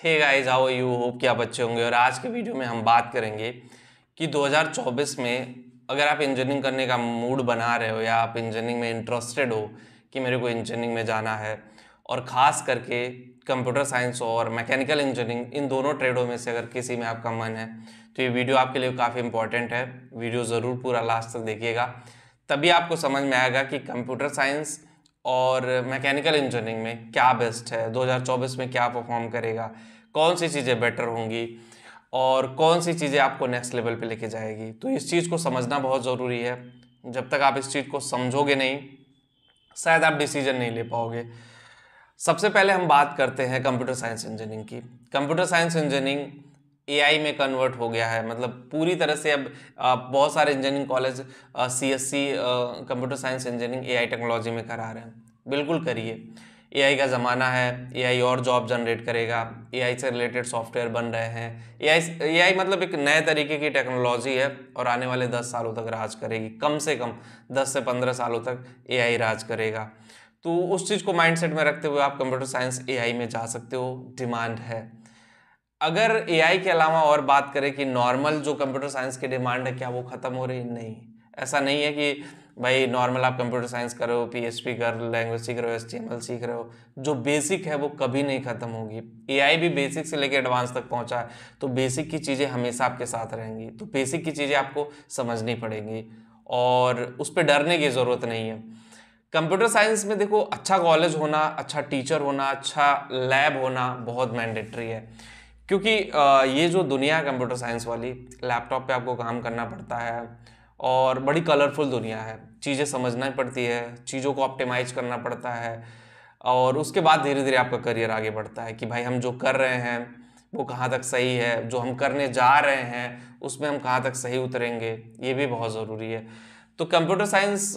Hey guys, how are you? Hope कि आप अच्छे होंगे। और आज के वीडियो में हम बात करेंगे कि 2024 में अगर आप इंजीनियरिंग करने का मूड बना रहे हो या आप इंजीनियरिंग में इंटरेस्टेड हो कि मेरे को इंजीनियरिंग में जाना है, और ख़ास करके कंप्यूटर साइंस और मैकेनिकल इंजीनियरिंग, इन दोनों ट्रेडों में से अगर किसी में आपका मन है तो ये वीडियो आपके लिए काफ़ी इंपॉर्टेंट है। वीडियो ज़रूर पूरा लास्ट तक देखिएगा, तभी आपको समझ में आएगा कि कंप्यूटर साइंस और मैकेनिकल इंजीनियरिंग में क्या बेस्ट है, 2024 में क्या परफॉर्म करेगा, कौन सी चीज़ें बेटर होंगी और कौन सी चीज़ें आपको नेक्स्ट लेवल पे लेके जाएगी। तो इस चीज़ को समझना बहुत ज़रूरी है। जब तक आप इस चीज़ को समझोगे नहीं, शायद आप डिसीजन नहीं ले पाओगे। सबसे पहले हम बात करते हैं कंप्यूटर साइंस इंजीनियरिंग की। कंप्यूटर साइंस इंजीनियरिंग एआई में कन्वर्ट हो गया है, मतलब पूरी तरह से अब बहुत सारे engineering college CSC computer science engineering AI technology में करा रहे हैं। बिल्कुल करिए, एआई का ज़माना है। एआई और जॉब जनरेट करेगा, एआई से रिलेटेड सॉफ्टवेयर बन रहे हैं। एआई मतलब एक नए तरीके की टेक्नोलॉजी है और आने वाले 10 सालों तक राज करेगी। कम से कम 10 से 15 सालों तक एआई राज करेगा। तो उस चीज़ को माइंडसेट में रखते हुए आप कंप्यूटर साइंस एआई में जा सकते हो, डिमांड है। अगर एआई के अलावा और बात करें कि नॉर्मल जो कंप्यूटर साइंस की डिमांड है, क्या वो ख़त्म हो रही? नहीं, ऐसा नहीं है कि भाई नॉर्मल आप कंप्यूटर साइंस करो, पीएचपी कर लैंग्वेज सीख रहे हो, एचटीएमएल सीख रहे हो, जो बेसिक है वो कभी नहीं ख़त्म होगी। एआई भी बेसिक से लेकर एडवांस तक पहुंचा है, तो बेसिक की चीज़ें हमेशा आपके साथ रहेंगी। तो बेसिक की चीज़ें आपको समझनी पड़ेंगी और उस पर डरने की ज़रूरत नहीं है। कंप्यूटर साइंस में देखो, अच्छा कॉलेज होना, अच्छा टीचर होना, अच्छा लैब होना बहुत मैंडेटरी है। क्योंकि ये जो दुनिया है कंप्यूटर साइंस वाली, लैपटॉप पे आपको काम करना पड़ता है और बड़ी कलरफुल दुनिया है। चीज़ें समझना पड़ती है, चीज़ों को ऑप्टिमाइज करना पड़ता है और उसके बाद धीरे धीरे आपका करियर आगे बढ़ता है कि भाई हम जो कर रहे हैं वो कहाँ तक सही है, जो हम करने जा रहे हैं उसमें हम कहाँ तक सही उतरेंगे, ये भी बहुत ज़रूरी है। तो कंप्यूटर साइंस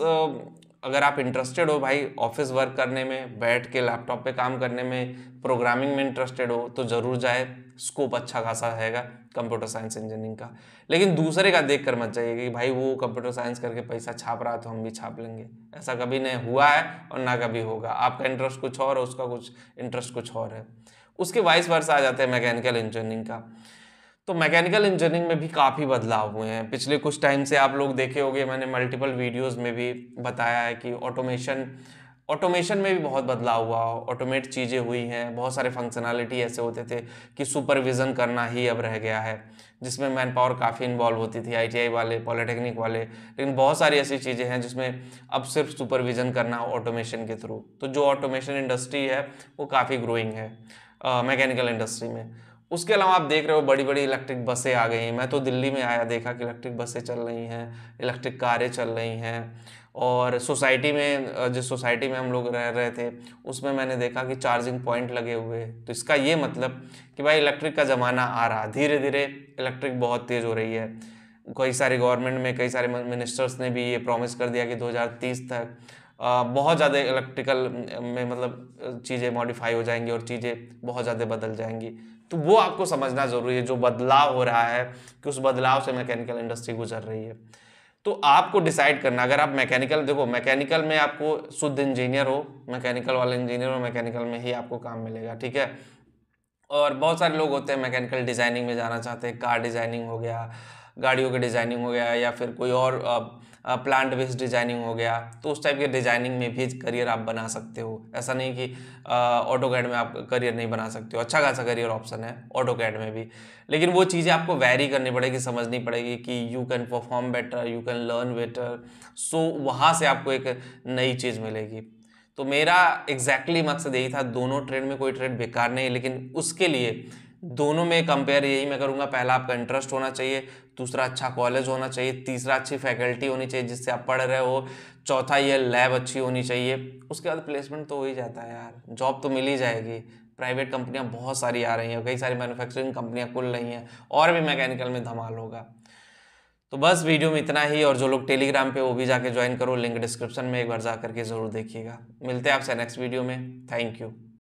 अगर आप इंटरेस्टेड हो भाई ऑफिस वर्क करने में, बैठ के लैपटॉप पे काम करने में, प्रोग्रामिंग में इंटरेस्टेड हो तो ज़रूर जाए। स्कोप अच्छा खासा रहेगा कंप्यूटर साइंस इंजीनियरिंग का। लेकिन दूसरे का देख कर मत जाइए कि भाई वो कंप्यूटर साइंस करके पैसा छाप रहा है तो हम भी छाप लेंगे। ऐसा कभी नहीं हुआ है और ना कभी होगा। आपका इंटरेस्ट कुछ और है, उसका कुछ इंटरेस्ट कुछ और है। उसके वाइस वर्सा आ जाते हैं मैकेनिकल इंजीनियरिंग का। तो मैकेनिकल इंजीनियरिंग में भी काफ़ी बदलाव हुए हैं पिछले कुछ टाइम से। आप लोग देखे होंगे, मैंने मल्टीपल वीडियोस में भी बताया है कि ऑटोमेशन में भी बहुत बदलाव हुआ। ऑटोमेट चीज़ें हुई हैं, बहुत सारे फंक्शनैलिटी ऐसे होते थे कि सुपरविज़न करना ही अब रह गया है, जिसमें मैन पावर काफ़ी इन्वॉल्व होती थी, आईटीआई वाले, पॉलिटेक्निक वाले। लेकिन बहुत सारी ऐसी चीज़ें हैं जिसमें अब सिर्फ सुपरविज़न करना ऑटोमेशन के थ्रू। तो जो ऑटोमेशन इंडस्ट्री है वो काफ़ी ग्रोइंग है मैकेनिकल इंडस्ट्री में। उसके अलावा आप देख रहे हो बड़ी बड़ी इलेक्ट्रिक बसें आ गई हैं। मैं तो दिल्ली में आया, देखा कि इलेक्ट्रिक बसें चल रही हैं, इलेक्ट्रिक कारें चल रही हैं। और सोसाइटी में, जिस सोसाइटी में हम लोग रह रहे थे उसमें मैंने देखा कि चार्जिंग पॉइंट लगे हुए। तो इसका ये मतलब कि भाई इलेक्ट्रिक का ज़माना आ रहा, धीरे धीरे इलेक्ट्रिक बहुत तेज़ हो रही है। कई सारे गवर्नमेंट में कई सारे मिनिस्टर्स ने भी ये प्रॉमिस कर दिया कि 2030 तक बहुत ज़्यादा इलेक्ट्रिकल में मतलब चीज़ें मॉडिफाई हो जाएंगी और चीज़ें बहुत ज़्यादा बदल जाएंगी। तो वो आपको समझना ज़रूरी है, जो बदलाव हो रहा है कि उस बदलाव से मैकेनिकल इंडस्ट्री गुजर रही है। तो आपको डिसाइड करना, अगर आप मैकेनिकल, देखो मैकेनिकल में आपको शुद्ध इंजीनियर हो, मैकेनिकल वाले इंजीनियर हो, मैकेनिकल में ही आपको काम मिलेगा, ठीक है। और बहुत सारे लोग होते हैं मैकेनिकल डिज़ाइनिंग में जाना चाहते हैं, कार डिज़ाइनिंग हो गया, गाड़ियों की डिज़ाइनिंग हो गया, या फिर कोई और प्लांट बेस्ड डिज़ाइनिंग हो गया। तो उस टाइप के डिज़ाइनिंग में भी करियर आप बना सकते हो। ऐसा नहीं कि ऑटोकैड में आप करियर नहीं बना सकते हो, अच्छा खासा करियर ऑप्शन है ऑटोकैड में भी। लेकिन वो चीज़ें आपको वैरी करनी पड़ेगी, समझनी पड़ेगी कि you can perform better, you can learn better. So वहाँ से आपको एक नई चीज़ मिलेगी। तो मेरा एग्जैक्टली मकसद यही था। दोनों ट्रेड में कोई ट्रेड बेकार नहीं है, लेकिन उसके लिए दोनों में कंपेयर यही मैं करूँगा, पहला आपका इंटरेस्ट होना चाहिए, दूसरा अच्छा कॉलेज होना चाहिए, तीसरा अच्छी फैकल्टी होनी चाहिए जिससे आप पढ़ रहे हो, चौथा ये लैब अच्छी होनी चाहिए। उसके बाद प्लेसमेंट तो हो ही जाता है यार, जॉब तो मिल ही जाएगी। प्राइवेट कंपनियां बहुत सारी आ रही हैं, कई सारी मैन्युफैक्चरिंग कंपनियां खुल रही हैं, और भी मैकेनिकल में धमाल होगा। तो बस वीडियो में इतना ही। और जो लोग टेलीग्राम पे वो भी जाके ज्वाइन करो, लिंक डिस्क्रिप्शन में एक बार जा करके ज़रूर देखिएगा। मिलते हैं आपसे नेक्स्ट वीडियो में। Thank you.